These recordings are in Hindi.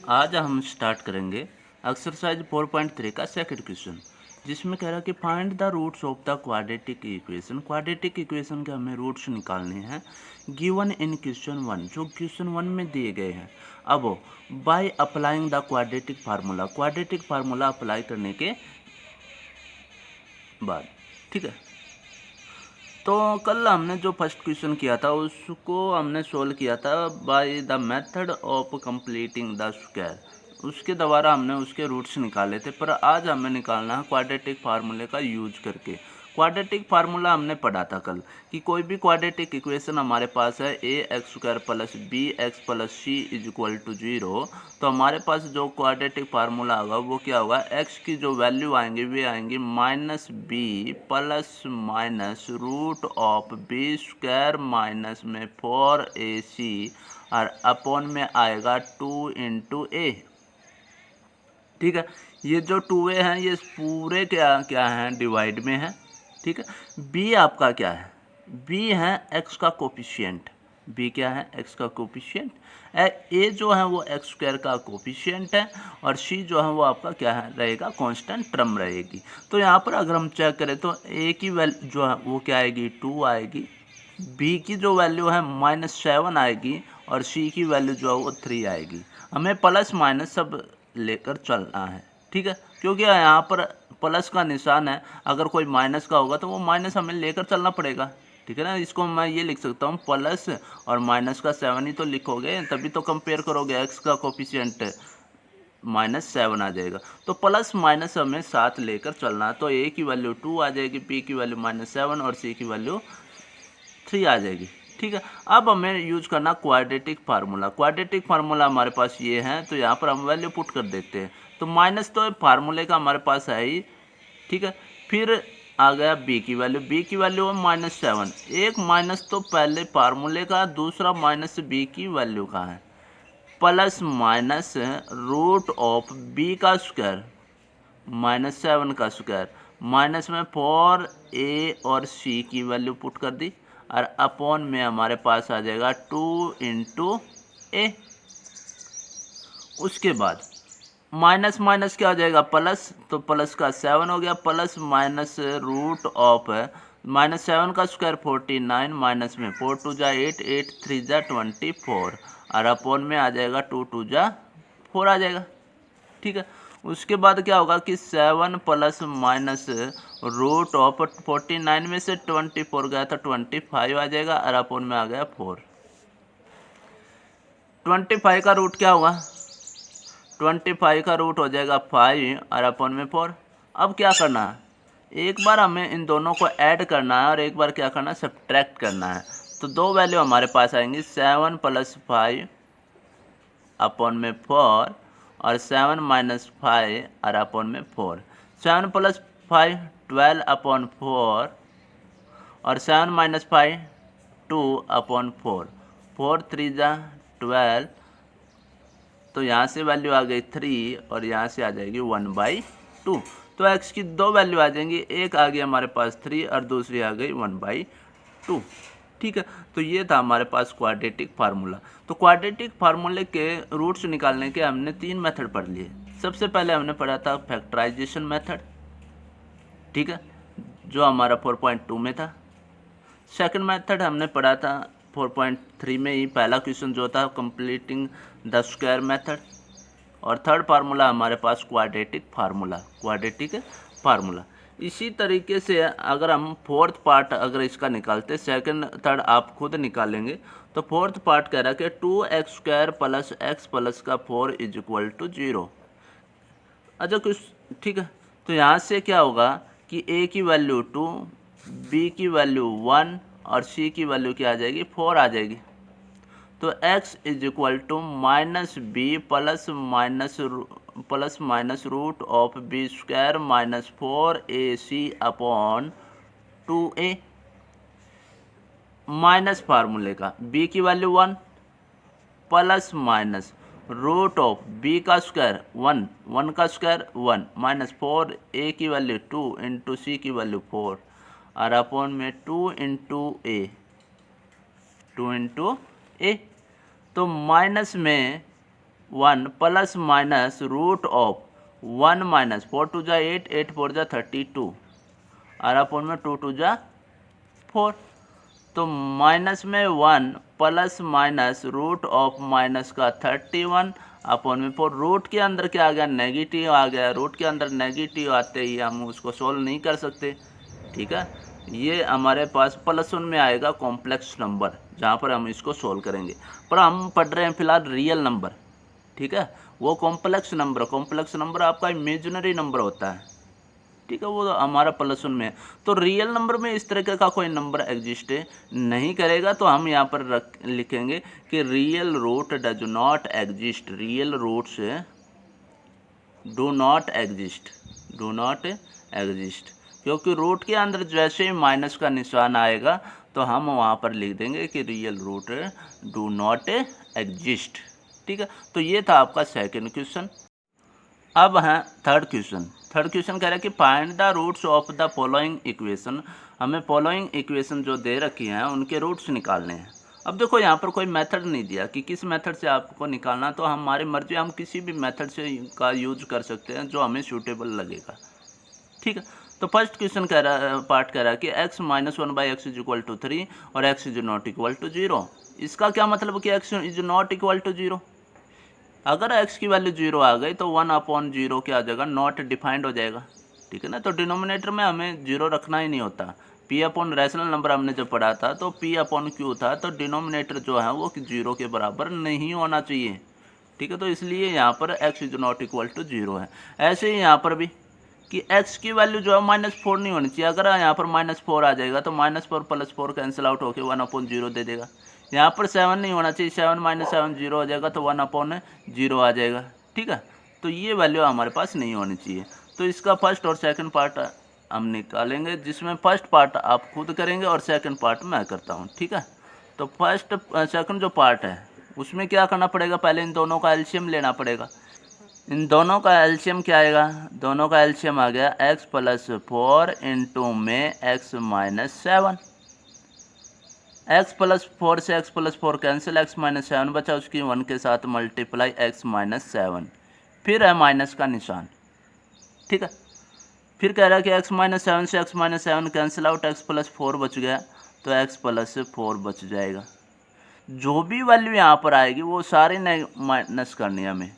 आज हम स्टार्ट करेंगे एक्सरसाइज 4.3 का सेकंड क्वेश्चन, जिसमें कह रहा है कि find the roots of the quadratic equation. Quadratic equation के हमें रूट्स निकालने हैं गिवन इन क्वेश्चन 1, जो क्वेश्चन 1 में दिए गए हैं। अब by applying the quadratic formula apply करने के बाद, ठीक है। तो कल हमने जो फर्स्ट क्वेश्चन किया था उसको हमने सोल्व किया था by the method of completing the square. उसके द्वारा हमने उसके रूट्स निकाले थे, पर आज हमें निकालना है क्वाड्रेटिक फार्मूले का यूज करके। क्वाड्रेटिक फार्मूला हमने पढ़ा था कल कि कोई भी क्वाड्रेटिक इक्वेशन हमारे पास है A X square plus B X plus C is equal to 0, तो हमारे पास जो क्वाड्रेटिक फार्मूला होगा वो क्या होगा, एक्स की जो वैल्यू आएंगी वे आएंगी minus B plus minus root of B square minus में 4ac और अपॉन में आएगा 2 इंटू ए। ठीक है, ये जो 2a हैं ये पूरे क्या क्या हैं, डिवाइड में है। ठीक है, b आपका क्या है, b है x का कोफिशिएंट। b क्या है, x का कोफिशिएंट। a जो है वो एक्स स्क्वायर का कोफिशिएंट है और c जो है वो आपका क्या है रहेगा, कांस्टेंट टर्म रहेगी। तो यहाँ पर अगर हम चेक करें तो a की वैल्यू जो है वो क्या आएगी, 2 आएगी। b की जो वैल्यू है -7 आएगी और c की वैल्यू जो है वो 3 आएगी। हमें प्लस माइनस सब लेकर चलना है, ठीक है, क्योंकि यहाँ पर प्लस का निशान है, अगर कोई माइनस का होगा तो वो माइनस हमें लेकर चलना पड़ेगा। ठीक है ना, इसको मैं ये लिख सकता हूँ प्लस और माइनस का 7 ही तो लिखोगे, तभी तो कंपेयर करोगे, एक्स का कोफिशिएंट -7 आ जाएगा। तो प्लस माइनस हमें साथ लेकर चलना, तो ए की वैल्यू 2 आ जाएगी, बी की वैल्यू -7 और सी की वैल्यू 3 आ जाएगी। ठीक है, अब हमें यूज करना क्वाड्रेटिक फार्मूला। क्वाड्रेटिक फार्मूला हमारे पास ये है, तो यहाँ पर हम वैल्यू पुट कर देते हैं। तो माइनस तो फार्मूले का हमारे पास है ही, ठीक है। फिर आ गया बी की वैल्यू है -7। एक माइनस तो पहले फार्मूले का, दूसरा माइनस बी की वैल्यू का है, plus minus root of B का स्क्वायर -7 का स्क्वायर माइनस में 4a और c की वैल्यू पुट कर दी और अपॉन में हमारे पास आ जाएगा 2 इंटू ए। उसके बाद माइनस माइनस क्या हो जाएगा, प्लस, तो प्लस का 7 हो गया, प्लस माइनस रूट ऑफ -7 का स्क्वायर 49 माइनस में 4 2 जा 8 8 3 जा 24 और अपॉन में आ जाएगा 2 2 जा 4 आ जाएगा। ठीक है, उसके बाद क्या होगा कि 7 प्लस माइनस रूट ऑफ 49 में से 24 गया था 25 आ जाएगा और अपॉन में आ गया 4। 25 का रूट क्या होगा, 25 का रूट हो जाएगा 5 और अपॉन में 4। अब क्या करना है, एक बार हमें इन दोनों को ऐड करना है और एक बार क्या करना है, सब्ट्रैक्ट करना है। तो दो वैल्यू हमारे पास आएंगी, 7 प्लस 5 अपॉन में 4 और 7 माइनस 5 और अपॉन में 4। 7 प्लस 5 12 अपॉन 4 और 7 माइनस 5 2 अपॉन 4। 4 3 जा 12, तो यहाँ से वैल्यू आ गई 3 और यहाँ से आ जाएगी 1/2। तो x की दो वैल्यू आ जाएंगी, एक आ गई हमारे पास 3 और दूसरी आ गई 1/2। ठीक है, तो ये था हमारे पास क्वाड्रेटिक फार्मूला। तो क्वाड्रेटिक फार्मूले के रूट्स निकालने के हमने 3 मेथड पढ़ लिए। सबसे पहले हमने पढ़ा था फैक्टराइजेशन मेथड, ठीक है, जो हमारा 4.2 में था। सेकंड मेथड हमने पढ़ा था 4.3 में ही, पहला क्वेश्चन जो था कंप्लीटिंग द स्क्वायर मेथड। और थर्ड फार्मूला हमारे पास क्वाड्रेटिक फार्मूला। इसी तरीके से अगर हम फोर्थ पार्ट अगर इसका निकालते, सेकंड थर्ड आप खुद निकालेंगे, तो फोर्थ पार्ट कह रहा है कि 2x square plus x plus का 4 इज इक्वल टू 0। अच्छा कुछ, ठीक है, तो यहाँ से क्या होगा कि a की वैल्यू 2, b की वैल्यू 1 और c की वैल्यू क्या आ जाएगी, 4 आ जाएगी। तो x is equal to -b plus minus root of B square minus 4ac upon 2a। Minus फार्मूले का b की value 1 plus minus root of b का स्क्वायर 1 का स्क्वायर 1 माइनस 4a की वैल्यू 2 इंटू c की वैल्यू 4 और अपॉन में 2 इंटू ए। तो माइनस में 1 plus minus root of 1 minus 4 टू जा 8, 8 4 जा 32 और अपॉन में 2 टू जा 4। तो माइनस में 1 plus minus root of minus का 31 अपॉन में 4। रूट के अंदर क्या आ गया, नेगेटिव आ गया। रूट के अंदर नेगेटिव आते ही हम उसको सोल्व नहीं कर सकते, ठीक है। ये हमारे पास प्लस 1 में आएगा कॉम्प्लेक्स नंबर, जहाँ पर हम इसको सोल्व करेंगे। पर हम पढ़ रहे हैं फिलहाल रियल नंबर, ठीक है। वो कॉम्प्लेक्स नंबर आपका इमेजिनरी नंबर होता है, ठीक है, वो हमारा प्लस 1 में है। तो रियल नंबर में इस तरह का कोई नंबर एग्जिस्ट नहीं करेगा, तो हम यहाँ पर लिखेंगे कि real root does not exist, real roots do not exist, क्योंकि रूट के अंदर जैसे ही माइनस का निशान आएगा तो हम वहाँ पर लिख देंगे कि real root do not exist, ठीक है। तो ये था आपका सेकंड क्वेश्चन। अब है थर्ड क्वेश्चन कह रहा है कि find the roots of the following equation. हमें फॉलोइंग इक्वेशन जो दे रखी हैं उनके रूट्स निकालने हैं। अब देखो यहाँ पर कोई मेथड नहीं दिया कि किस मेथड से आपको निकालना, तो हमारी मर्जी, हम किसी भी मेथड से का यूज कर सकते हैं जो हमें सूटेबल लगेगा, ठीक है। तो फर्स्ट क्वेश्चन कह रहा है कि x minus 1/x is equal to 3 और x is not equal to 0। इसका क्या मतलब कि x is not equal to 0। अगर x की वैल्यू 0 आ गई तो 1/0 क्या आ जाएगा, नॉट डिफाइंड हो जाएगा, ठीक है ना। तो डिनोमिनेटर में हमें 0 रखना ही नहीं होता। p अपॉन रैशनल नंबर हमने जब पढ़ा था तो p अपॉन q था, तो डिनोमिनेटर जो है वो 0 के बराबर नहीं होना चाहिए, ठीक है। तो इसलिए यहाँ पर x is not equal to 0 है। ऐसे ही यहाँ पर भी कि x की वैल्यू जो है -4 नहीं होनी चाहिए। अगर यहाँ पर -4 आ जाएगा तो -4 + 4 कैंसिल आउट होकर 1/0 दे देगा। यहाँ पर 7 नहीं होना चाहिए, 7 - 7 0 हो जाएगा, तो 1/0 आ जाएगा, ठीक है। तो ये वैल्यू हमारे पास नहीं होनी चाहिए। तो इसका फर्स्ट और सेकंड पार्ट हम निकालेंगे, जिसमें फर्स्ट पार्ट आप खुद करेंगे और सेकंड पार्ट मैं करता हूँ, ठीक है। तो फर्स्ट सेकंड जो पार्ट है उसमें क्या करना पड़ेगा, पहले इन दोनों का एलसीएम लेना पड़ेगा। इन दोनों का एलसीएम क्या आएगा, दोनों का एलसीएम आ गया x + 4 इंटू में x - 7। x + 4 से x + 4 कैंसिल, x - 7 बचा, उसकी 1 के साथ मल्टीप्लाई x - 7, फिर है माइनस का निशान, ठीक है। फिर कह रहा है कि x - 7 से x - 7 कैंसिल आउट, x + 4 बच गया, तो x + 4 बच जाएगा। जो भी वैल्यू यहाँ पर आएगी वो सारी माइनस करनी है हमें,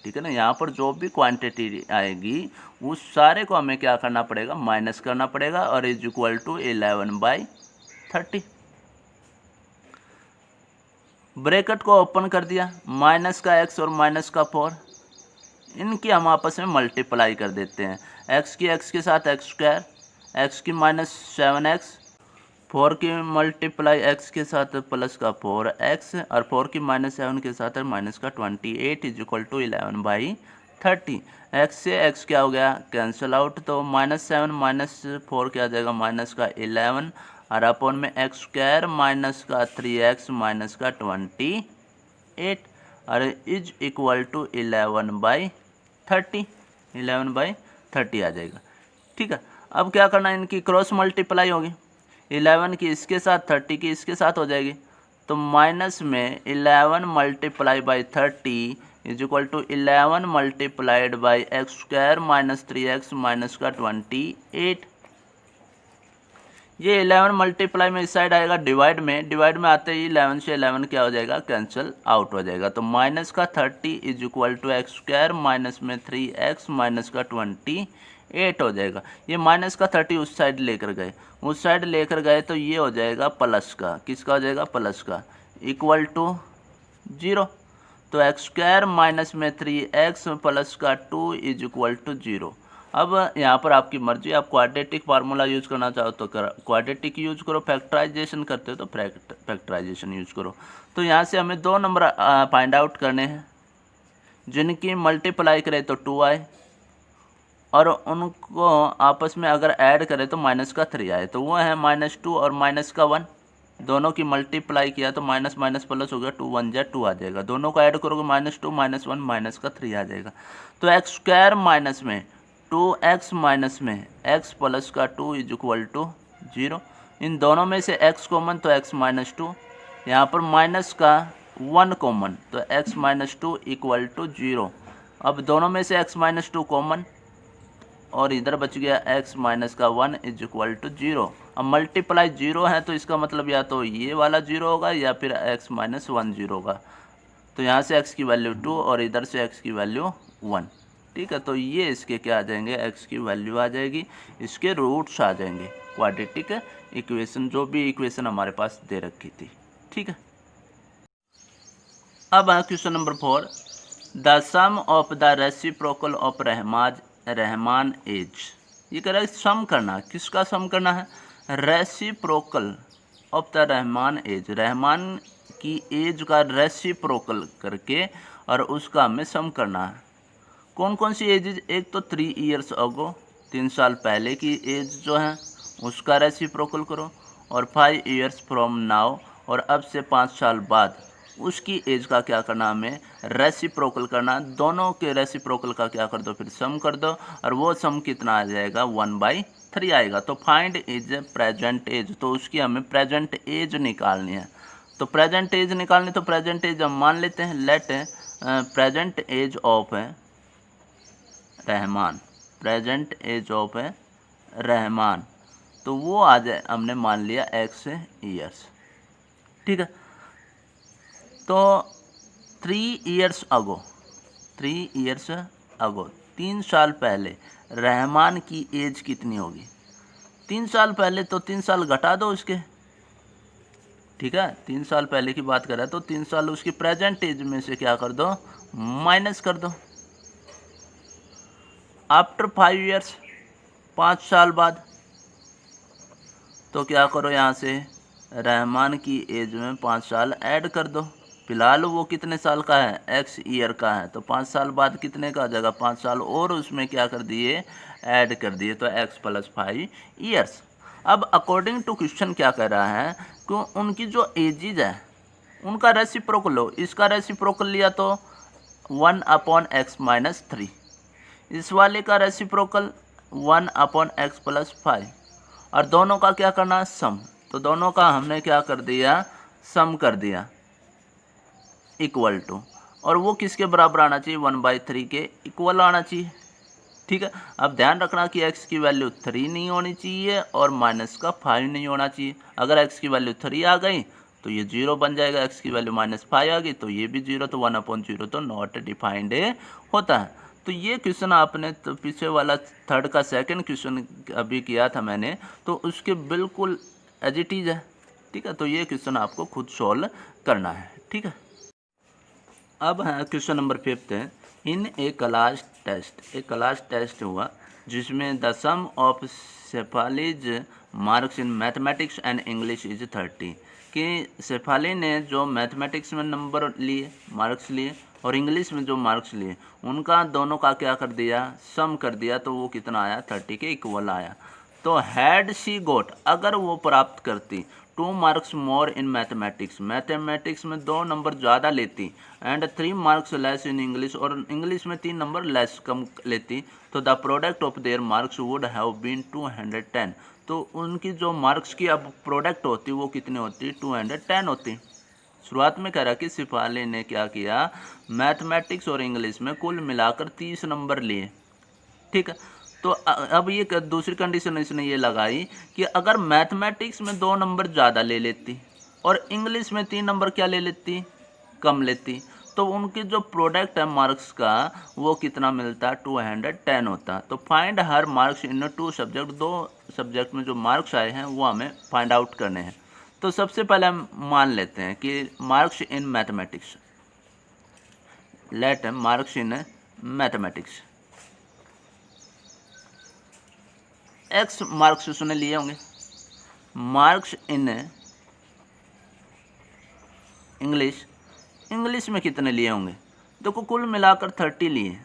ठीक है ना। यहाँ पर जो भी क्वांटिटी आएगी उस सारे को हमें क्या करना पड़ेगा, माइनस करना पड़ेगा, और इज इक्वल टू 11/30। ब्रैकेट को ओपन कर दिया, माइनस का x और माइनस का 4, इनकी हम आपस में मल्टीप्लाई कर देते हैं। x की x के साथ x², x की -7x, 4 की मल्टीप्लाई x के साथ प्लस का 4x, और 4 की -7 के साथ माइनस का 28 इज इक्वल टू 11/30। x से x क्या हो गया, कैंसिल आउट, तो -7 - 4 क्या आ जाएगा, माइनस का 11, और अपॉन में x² माइनस का 3x माइनस का 28, और इज इक्वल टू 11/30, 11/30 आ जाएगा, ठीक है। अब क्या करना है, इनकी क्रॉस मल्टीप्लाई होगी, 11 की इसके साथ 30 की इसके साथ हो जाएगी, तो माइनस में 11 × 30 is equal to 11 × x² minus 3x minus का 28। ये 11 मल्टीप्लाई में इस साइड आएगा डिवाइड में आते ही 11 से 11 क्या हो जाएगा, कैंसिल आउट हो जाएगा, तो माइनस का 30 is equal to x² minus में 3x माइनस का 28 हो जाएगा। ये माइनस का 30 उस साइड लेकर गए, तो ये हो जाएगा प्लस का, किसका हो जाएगा, प्लस का, इक्वल टू 0। तो x² माइनस में 3x प्लस का 2 इज इक्वल टू 0। अब यहाँ पर आपकी मर्जी, आप क्वाड्रेटिक फार्मूला यूज करना चाहो तो क्वाड्रेटिक यूज करो, फैक्टराइजेशन करते हो तो फैक्टराइजेशन यूज करो। तो यहाँ से हमें 2 नंबर फाइंड आउट करने हैं जिनकी मल्टीप्लाई करें तो 2 आए, और उनको आपस में अगर ऐड करें तो माइनस का 3 आए, तो वो है -2 और माइनस का 1। दोनों की मल्टीप्लाई किया तो माइनस माइनस प्लस हो गया, 2 1 जा 2 आ जाएगा। दोनों को ऐड करोगे -2 -1 माइनस का 3 आ जाएगा। तो x² माइनस में 2x माइनस में x प्लस का 2 इज इक्वल टू 0। इन दोनों में से x कॉमन, तो x -2, यहाँ पर माइनस का 1 कॉमन, तो x माइनस 2 इक्वल टू 0। अब दोनों में से x माइनस 2 कॉमन और इधर बच गया x माइनस का 1 इज इक्वल टू 0। अब मल्टीप्लाई 0 है तो इसका मतलब या तो ये वाला 0 होगा या फिर x माइनस 1 0 होगा। तो यहाँ से x की वैल्यू 2 और इधर से x की वैल्यू 1। ठीक है, तो ये इसके क्या आ जाएंगे, x की वैल्यू आ जाएगी, इसके रूट्स आ जाएंगे क्वाड्रेटिक इक्वेशन, जो भी इक्वेशन हमारे पास दे रखी थी। ठीक है, अब है question number 4, the sum of the reciprocal of Rahman age. ये कह रहा है सम करना, किसका सम करना है, reciprocal of the Rahman age, Rahman की एज का रेसिप्रोकल करके और उसका हमें सम करना है। कौन कौन सी एजेज, एक तो 3 ईयर्स अगो, 3 साल पहले की एज जो है उसका रेसिप्रोकल करो, और 5 ईयर्स फ्रॉम नाउ, और अब से 5 साल बाद उसकी एज का क्या करना, हमें रेसिप्रोकल करना। दोनों के रेसिप्रोकल का क्या कर दो, फिर सम कर दो, और वो सम कितना आ जाएगा, 1/3 आएगा। तो फाइंड एज प्रेजेंट एज, तो उसकी हमें प्रेजेंट एज निकालनी है। तो प्रेजेंट एज निकालनी, तो प्रेजेंट एज हम मान लेते हैं, let present age of Rahman, present age of Rahman, तो वो आ जाए, हमने मान लिया x ईयर्स। ठीक है, तो 3 ईयर्स अगो, 3 ईयर्स अगो, 3 साल पहले रहमान की एज कितनी होगी, 3 साल पहले, तो 3 साल घटा दो उसके। ठीक है, 3 साल पहले की बात कर रहा है तो 3 साल उसकी प्रेजेंट एज में से क्या कर दो, माइनस कर दो। आफ्टर 5 ईयर्स, 5 साल बाद, तो क्या करो, यहाँ से रहमान की एज में 5 साल ऐड कर दो। फिलहाल वो कितने साल का है, x ईयर का है, तो 5 साल बाद कितने का आ जाएगा, 5 साल और उसमें क्या कर दिए, ऐड कर दिए, तो x + 5 ईयर्स। अब अकॉर्डिंग टू क्वेश्चन क्या कह रहा है कि उनकी जो एजेज है उनका रेसिप्रोकल लो। इसका रेसिप्रोकल लिया तो 1/x - 3, इस वाले का रेसिप्रोकल 1/x + 5, और दोनों का क्या करना, सम। तो दोनों का हमने क्या कर दिया, सम कर दिया, इक्वल टू, और वो किसके बराबर आना चाहिए, 1/3 के इक्वल आना चाहिए। ठीक है, अब ध्यान रखना कि x की वैल्यू 3 नहीं होनी चाहिए और माइनस का 5 नहीं होना चाहिए। अगर x की वैल्यू 3 आ गई तो ये 0 बन जाएगा, x की वैल्यू -5 आ गई तो ये भी 0, तो 1/0 तो नॉट डिफाइंड होता है। तो ये क्वेश्चन आपने तो पीछे वाला थर्ड का सेकंड क्वेश्चन अभी किया था मैंने, तो उसके बिल्कुल एज इट इज है। ठीक है, तो ये क्वेश्चन आपको खुद सॉल्व करना है। ठीक है, अब है क्वेश्चन नंबर 5 है, इन ए क्लास टेस्ट, एक क्लास टेस्ट हुआ जिसमें the sum of Shefali's marks in mathematics and English is 30, कि शेफाली ने जो मैथमेटिक्स में नंबर लिए, मार्क्स लिए, और इंग्लिश में जो मार्क्स लिए, उनका दोनों का क्या कर दिया, सम कर दिया, तो वो कितना आया, 30 के इक्वल आया। तो हैड शी गोट, अगर वो प्राप्त करती 2 marks more in mathematics, mathematics में 2 नंबर ज़्यादा लेती, and 3 marks less in English, और इंग्लिश में 3 नंबर लेस कम लेती, तो the product of their marks would have been 210, तो उनकी जो मार्क्स की अब प्रोडक्ट होती वो कितनी होती, 210 होती। शुरुआत में कह रहा कि शेफाली ने क्या किया, मैथमेटिक्स और इंग्लिश में कुल मिलाकर 30 नंबर लिए। ठीक है, तो अब ये दूसरी कंडीशन इसने ये लगाई कि अगर मैथमेटिक्स में 2 नंबर ज़्यादा ले लेती और इंग्लिश में 3 नंबर क्या ले लेती, कम लेती, तो उनकी जो प्रोडक्ट है मार्क्स का वो कितना मिलता, 210 होता। तो find her marks in 2 subject, 2 subject में जो मार्क्स आए हैं वो हमें फाइंड आउट करने हैं। तो सबसे पहले हम मान लेते हैं कि marks in mathematics, let marks in mathematics, x marks उसने लिए होंगे, मार्क्स इन इंग्लिश, इंग्लिश में कितने लिए होंगे, देखो कुल मिलाकर 30 लिए।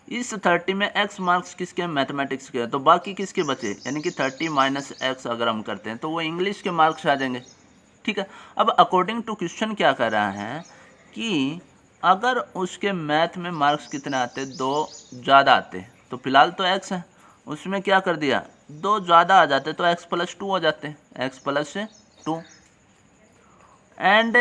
इस 30 में x मार्क्स किसके, मैथमेटिक्स के, तो बाकी किसके बचे, यानी कि 30 - x अगर हम करते हैं तो वो इंग्लिश के मार्क्स आ जाएंगे। ठीक है, अब अकॉर्डिंग टू क्वेश्चन क्या कर रहा है कि अगर उसके मैथ में मार्क्स कितने आते, 2 ज़्यादा आते, तो फिलहाल तो x है, उसमें क्या कर दिया, 2 ज़्यादा आ जाते तो x + 2 हो जाते, x + 2, and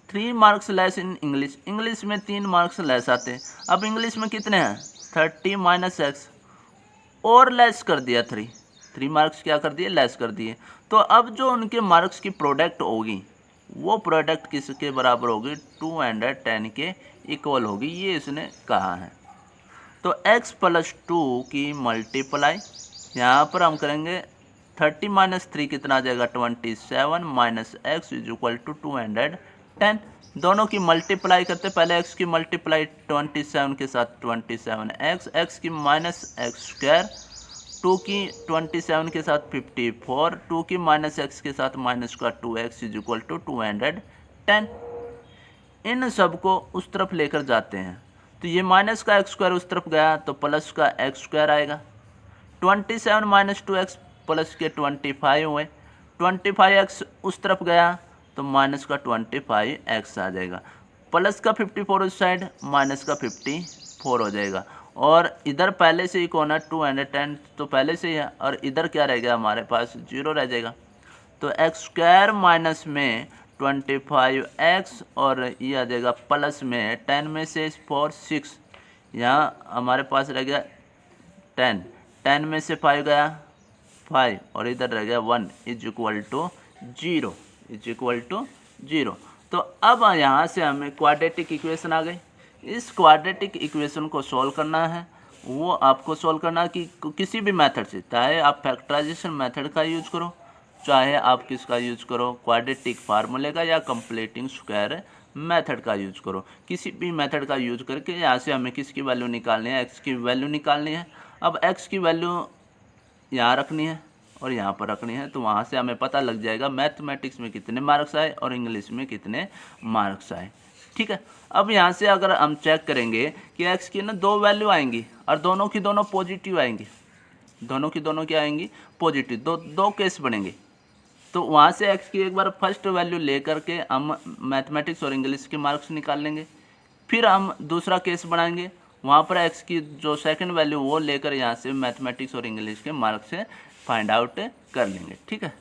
3 marks less in English, English में 3 मार्क्स लेस आते हैं। अब इंग्लिश में कितने हैं 30 माइनस एक्स, और लेस कर दिया 3 मार्क्स क्या कर दिए लेस कर दिए। तो अब जो उनके मार्क्स की प्रोडक्ट होगी वो प्रोडक्ट किसके बराबर होगी 210 के इक्वल होगी, ये इसने कहा है। तो x प्लस 2 की मल्टीप्लाई यहाँ पर हम करेंगे 30 माइनस 3 कितना आ जाएगा 27 minus x is equal to 210। दोनों की मल्टीप्लाई करते, पहले x की मल्टीप्लाई 27 के साथ 27x, x की माइनस एक्स स्क्वायर, 2 की 27 के साथ 54, 2 की माइनस एक्स के साथ माइनस का 2x इज इक्वल टू 210। इन सब को उस तरफ लेकर जाते हैं तो ये माइनस का एक्स स्क्वायर उस तरफ गया तो प्लस का एक्स स्क्वायर आएगा। 27 माइनस 2x प्लस के 25 हुए, 25x उस तरफ गया तो माइनस का 25x आ जाएगा, प्लस का 54 उस साइड माइनस का 54 हो जाएगा। और इधर पहले से ही कौन है 210 तो पहले से ही है, और इधर क्या रहेगा हमारे पास 0 रह जाएगा। तो एक्स स्क्वायर माइनस में 25x और ये आ जाएगा प्लस में 10 में से 4 6, यहाँ हमारे पास रह गया 10, 10 में से 5 गया 5 और इधर रह गया 1 is equal to 0 is equal to 0। तो अब यहाँ से हमें क्वाड्रेटिक इक्वेशन आ गई। इस क्वाड्रेटिक इक्वेशन को सॉल्व करना है, वो आपको सॉल्व करना कि किसी भी मेथड से, चाहे आप फैक्टराइजेशन मेथड का यूज करो, चाहे आप किसका यूज करो क्वाड्रेटिक फार्मूले का या कंप्लीटिंग स्क्वायर मेथड का यूज करो, किसी भी मेथड का यूज करके यहाँ से हमें किसकी वैल्यू निकालनी है एक्स की वैल्यू निकालनी है। अब एक्स की वैल्यू यहाँ रखनी है और यहाँ पर रखनी है, तो वहाँ से हमें पता लग जाएगा मैथमेटिक्स में कितने मार्क्स आए और इंग्लिश में कितने मार्क्स आए। ठीक है, अब यहाँ से अगर हम चेक करेंगे कि एक्स की ना 2 वैल्यू आएंगी और दोनों की दोनों पॉजिटिव आएंगी, दोनों की दोनों क्या आएंगी पॉजिटिव, दो केस बनेंगे। तो वहाँ से एक्स की एक बार फर्स्ट वैल्यू लेकर के हम मैथमेटिक्स और इंग्लिश के मार्क्स निकाल लेंगे, फिर हम दूसरा केस बनाएंगे, वहाँ पर एक्स की जो सेकंड वैल्यू वो लेकर यहाँ से मैथमेटिक्स और इंग्लिश के मार्क्स से फाइंड आउट कर लेंगे। ठीक है।